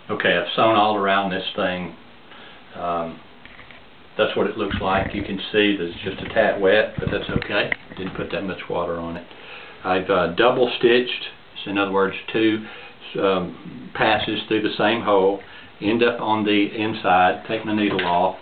Okay, I've sewn all around this thing. That's what it looks like. You can see that it's just a tad wet, but that's okay. Didn't put that much water on it. I've double stitched, so in other words, two passes through the same hole, end up on the inside, take my needle off.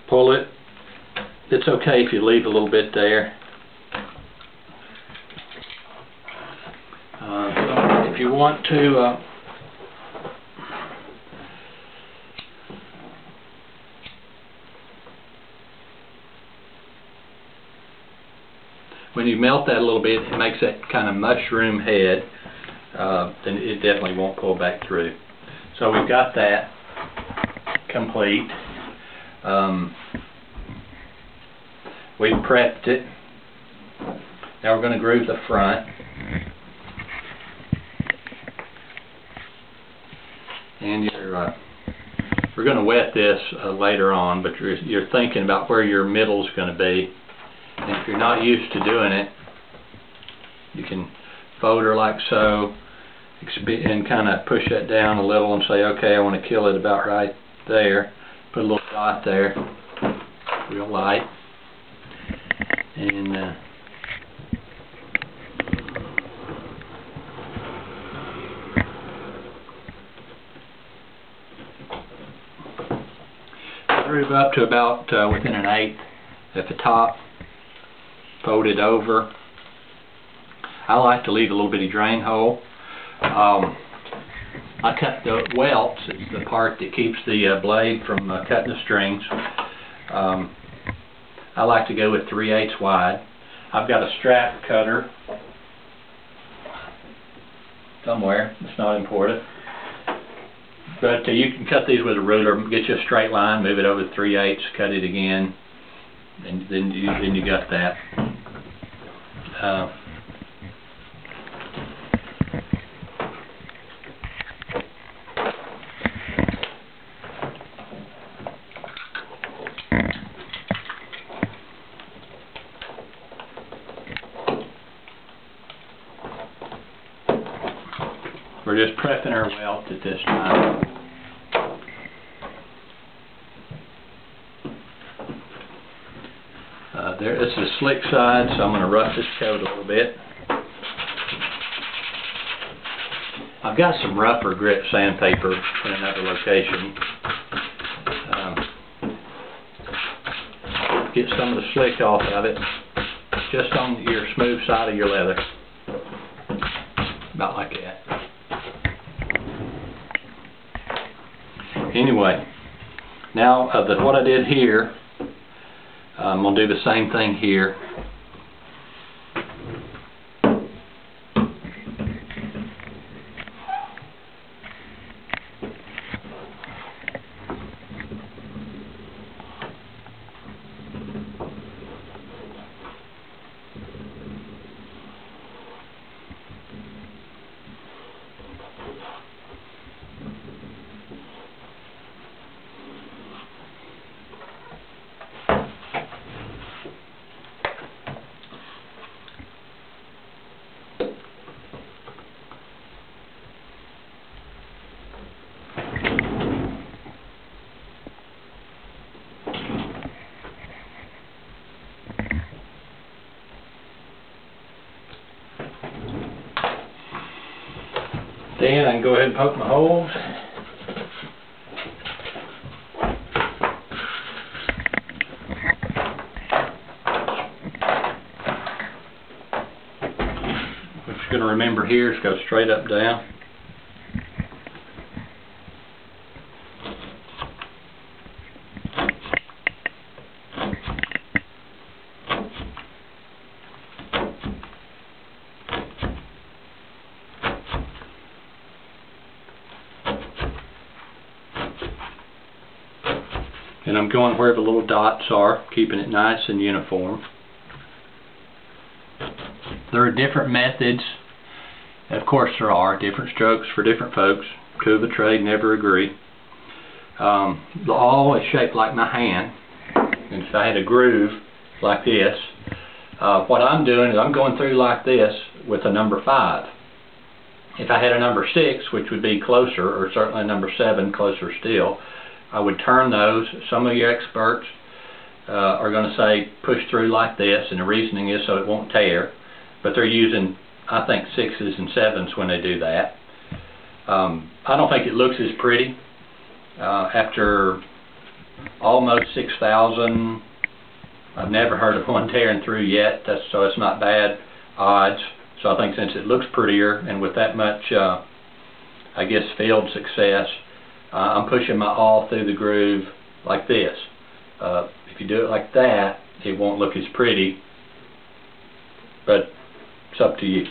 Pull it. It's okay if you leave a little bit there. If you want to when you melt that a little bit, it makes that kind of mushroom head, then it definitely won't pull back through. So we've got that complete. We've prepped it. Now we're going to groove the front. And we're going to wet this later on, but you're thinking about where your middle is going to be. And if you're not used to doing it, you can fold her like so and kind of push that down a little and say, okay, I want to kill it about right there. Put a little dot there, real light. And groove up to about within an eighth at the top. Fold it over. I like to leave a little bitty drain hole. I cut the welts, it's the part that keeps the blade from cutting the strings. I like to go with 3/8 wide. I've got a strap cutter somewhere, it's not important. But you can cut these with a ruler, get you a straight line, move it over to 3/8, cut it again, and then you got that. We're just prepping our welt at this time. This is a slick side, so I'm going to rough this coat a little bit. I've got some rougher grit sandpaper in another location. Get some of the slick off of it, just on your smooth side of your leather. About like that. Anyway, now what I did here, I'm going to do the same thing here. Then I can go ahead and poke my holes. What you're going to remember here is go straight up down. And I'm going where the little dots are, keeping it nice and uniform. There are different methods. Of course there are different strokes for different folks. Two of the trade never agree. The awl is shaped like my hand. And if I had a groove like this, What I'm doing is I'm going through like this with a number 5. If I had a number 6, which would be closer, or certainly a number 7, closer still, I would turn those. Some of your experts are going to say push through like this, and the reasoning is so it won't tear, but they're using, I think, 6s and 7s when they do that. I don't think it looks as pretty. After almost 6,000, I've never heard of one tearing through yet, so it's not bad odds. So I think since it looks prettier, and with that much, I guess, field success, I'm pushing my awl through the groove like this. If you do it like that, it won't look as pretty, but it's up to you.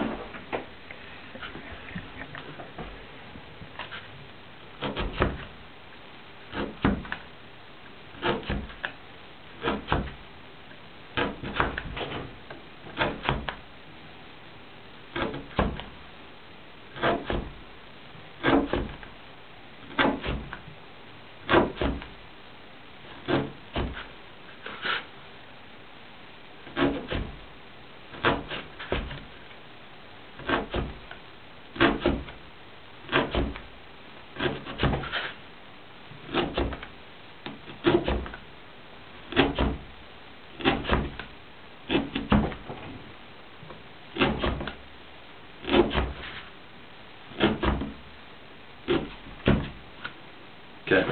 Okay,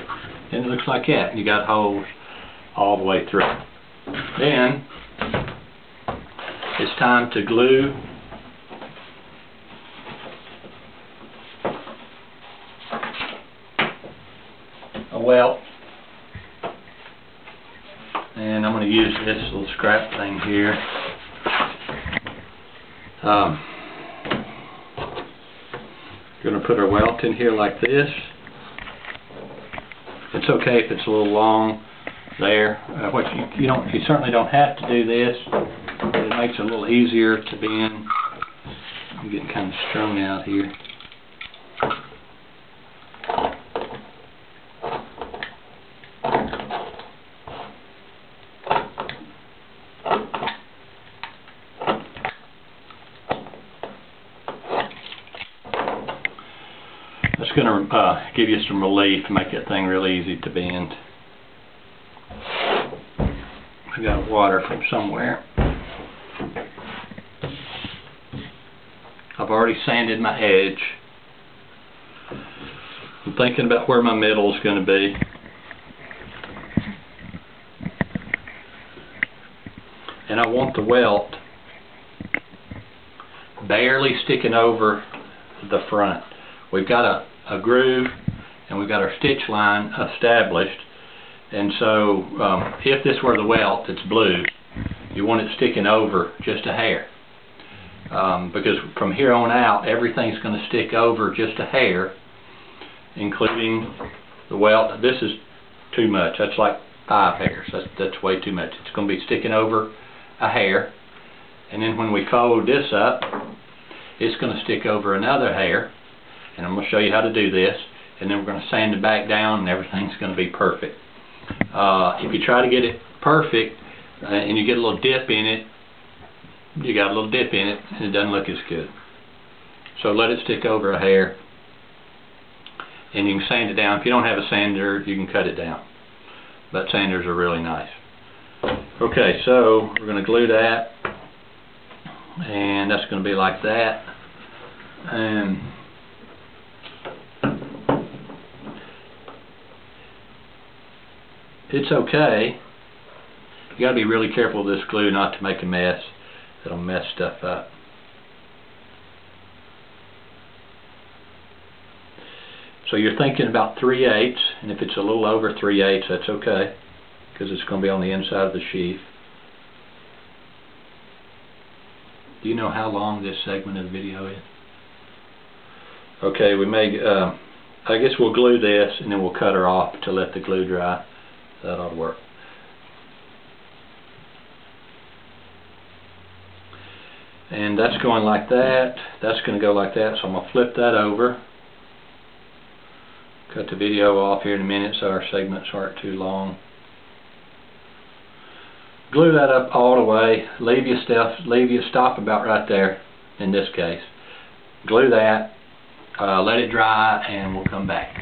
and it looks like that. You got holes all the way through. Then it's time to glue a welt, and I'm going to use this little scrap thing here. We're going to put our welt in here like this. It's okay if it's a little long there. You certainly don't have to do this, but it makes it a little easier to bend. I'm getting kind of strung out here. That's going to give you some relief, make that thing real easy to bend. I got water from somewhere. I've already sanded my edge. I'm thinking about where my middle is going to be. And I want the welt barely sticking over the front. We've got a groove, and we've got our stitch line established, and so if this were the welt, it's blue, you want it sticking over just a hair, because from here on out everything's going to stick over just a hair, including the welt. This is too much. That's like 5 hairs. That's way too much. It's going to be sticking over a hair, and then when we fold this up, it's going to stick over another hair. And I'm going to show you how to do this, and then we're going to sand it back down, and everything's going to be perfect. If you try to get it perfect and you get a little dip in it, and it doesn't look as good. So let it stick over a hair, and you can sand it down. If you don't have a sander, you can cut it down, but sanders are really nice. Okay, so we're going to glue that, and that's going to be like that. And it's okay. You got to be really careful with this glue not to make a mess. It'll mess stuff up. So you're thinking about 3/8, and if it's a little over 3/8, that's okay, because it's going to be on the inside of the sheath. Do you know how long this segment of the video is? Okay, we may, I guess we'll glue this, and then we'll cut her off to let the glue dry. That ought to work. And that's going like that. That's going to go like that. So I'm going to flip that over. Cut the video off here in a minute so our segments aren't too long. glue that up all the way. Leave your stop about right there in this case. Glue that, let it dry, and we'll come back.